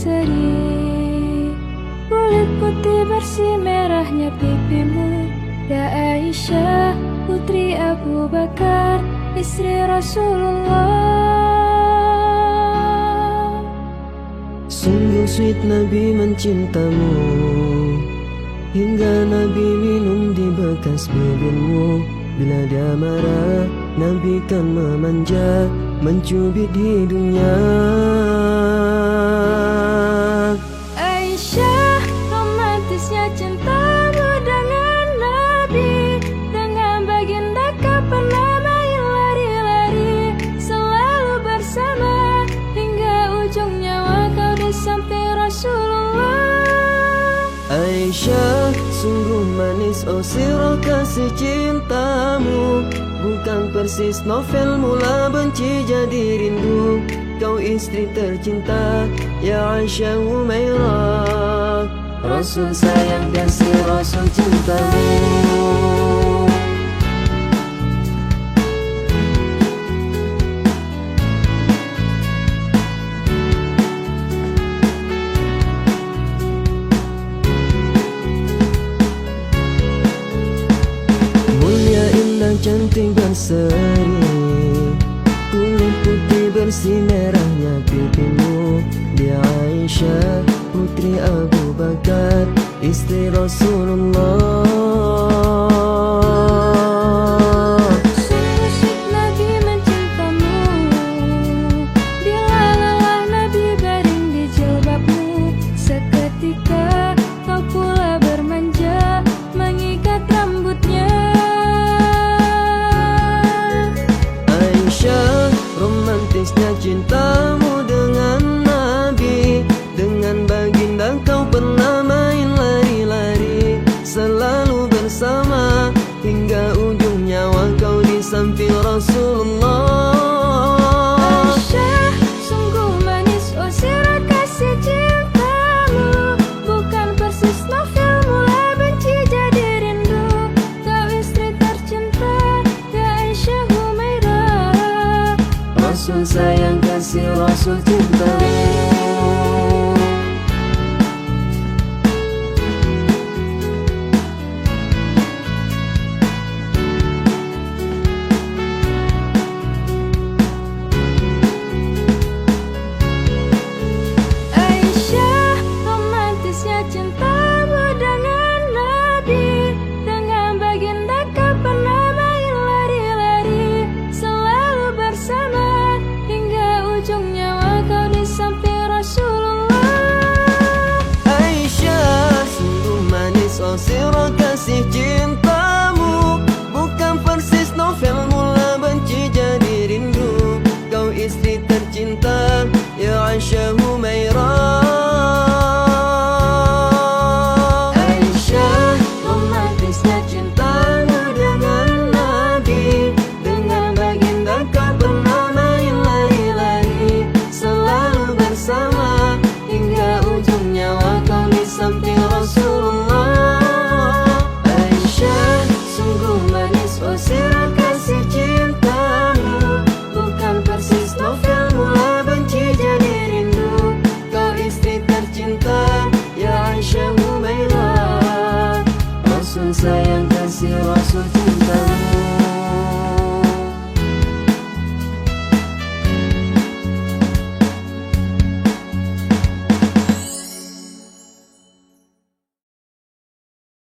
berseri, kulit putih bersih merahnya pipimu. Ya Aisyah, putri Abu Bakar, istri Rasulullah. Sungguh sweet Nabi mencintamu, hingga Nabi minum di bekas bibirmu. Bila dia marah, Nabi kan memanja, mencubit hidungnya. Aisyah, romantisnya cintamu dengan Nabi. Dengan baginda kau pernah main lari-lari, selalu bersama hingga ujung nyawa kau di samping Rasulullah. Aisyah, sungguh manis oh sirah kasih cintamu. Bukan persis novel mula benci jadi rindu. Kau istri tercinta, ya Aisyah Humairah. Rasul sayang kasih Rasul cintamu. Cantik berseri, kulit putih bersih merahnya pipimu. Dia Aisyah, putri Abu Bakar, istri Rasulullah. Sungguh sweet Nabi mencintamu, bila lelah Nabi baring di jilbabmu. Seketika kau pula bermanja, mengikat rambutnya. Romantisnya cintamu dengan Nabi. Dengan baginda kau pernah main lari-lari, selalu bersama hingga ujung nyawa kau di samping Rasulullah. Aisyah, sungguh manis oh sirah kasih cintamu. Bukan persis novel mula benci jadi rindu. Kau istri tercinta, ya Aisyah Humairah. Rasul sayang kasih Rasul cintamu. Aisyah, romantisnya cintamu dengan Nabi. Dengan baginda kau pernah main lari-lari, selalu bersama hingga ujung nyawa kau di samping Rasulullah. Aisyah, sungguh manis oh sirah kasih cintamu. Bukan persis novel mula benci jadi rindu. Kau istri tercinta, ya Aisyah Humairah. Aisyah, romantisnya cintamu dengan Nabi. Dengan baginda kau pernah main lari-lari, selalu bersama hingga ujung nyawa kau di samping Rasulullah. Aisyah, sungguh manis oh sirah kasih cintamu. Bukan persis novel mula benci jadi rindu. Kau istri tercinta, ya Aisyah Humairah. Rasul sayang kasih Rasul cinta.